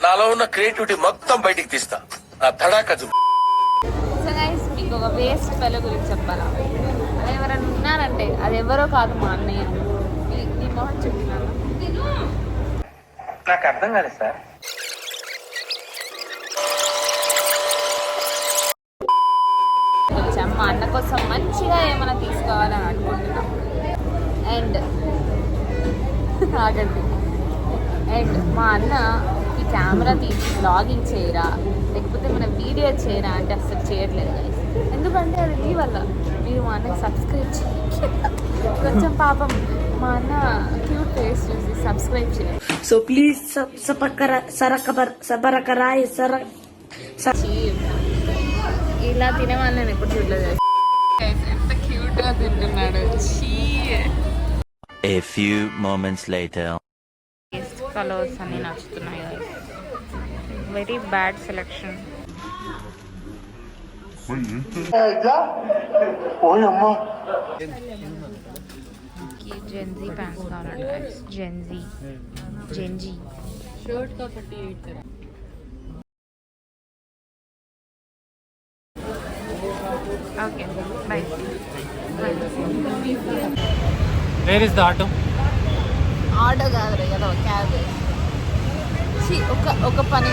నాలో ఉన్న క్రియేటివిటీ మొత్తం బయటికి తీస్తా. నా తడాక సో గైస్, మీకు ఒక వేస్ట్ ఫెలో గురించి చెప్పాలా? అది ఎవరైనా ఉన్నారంటే అది ఎవరో కాదు, మా అన్నయ్య. నీ మొహం చెప్తున్నాను. నాకు అర్థం కాలేదు సార్. వచ్చాం మా అన్న కోసం మంచిగా ఏమైనా తీసుకోవాలని అనుకుంటున్నాం. అండ్ ఆగండి. అండ్ మా అన్న ఈ కెమెరా తీసి బ్లాగింగ్ చేయరా లేకపోతే మన వీడియో చేయరా అంటే అసలు చేయట్లేదు గైస్. ఎందుకంటే అది మీ వల్ల. మీరు మా అన్నకి సబ్స్క్రైబ్ చేయండి. కొంచెం పాపం మా అన్న క్యూట్ ఫేస్ చూసి సబ్స్క్రైబ్ చేయండి. సో ప్లీజ్ ఇలా తినేవాళ్ళు నేను ఎప్పుడు చూడలేదు. ఎంత క్యూట్ గా తింటున్నాడు. A few moments later. Colours అన్ని నచ్చుతున్నాయి. Very bad selection. Gen Z pants కావాలండి గైస్. జెన్జీ షర్ట్ కా 38. Okay bye. Where is the auto? Auto కాదు రే కదా, క్యాబ్. ఒక పని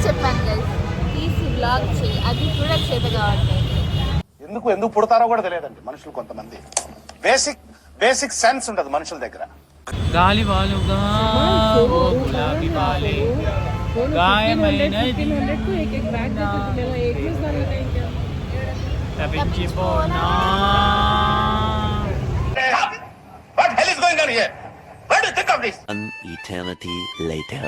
చెప్పాను గైస్, తీసి బ్లాగ్ చేయి. అది కూడా చేత కావట్లేదు. ఎందుకు పుడతారో కూడా తెలియదండి మనుషులు. కొంతమంది బేసిక్ సెన్స్ ఉండదు మనుషుల దగ్గర. గాలి వాలుగా ఓ గులాబీ వాలే గాయమైనది తప్పించిపోనా. What hell is going on here? What do you think of this? An eternity later.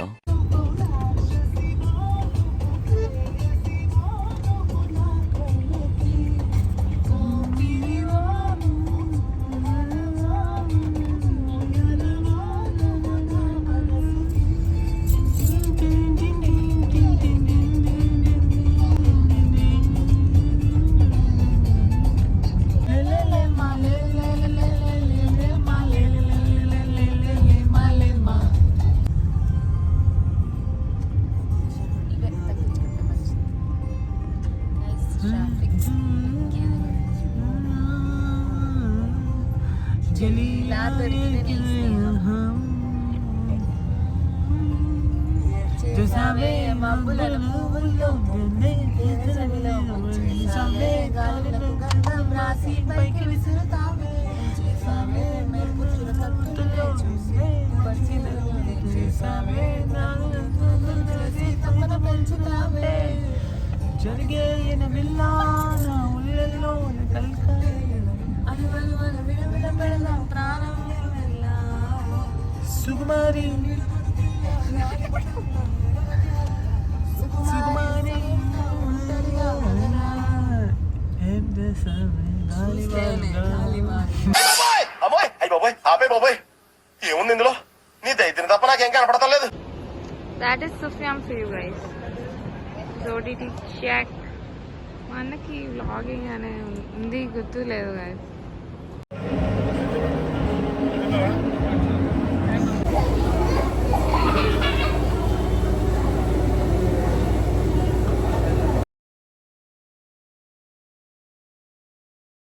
సుకుమారి ఏముంది ఇందులో? నీ దైత్యం తప్ప నాకేం కనపడతలేదు. That is Sufyan for you guys. So did he check? మా అన్నకి వ్లాగింగ్ అనే ఉంది, గుర్తు లేదు గైస్.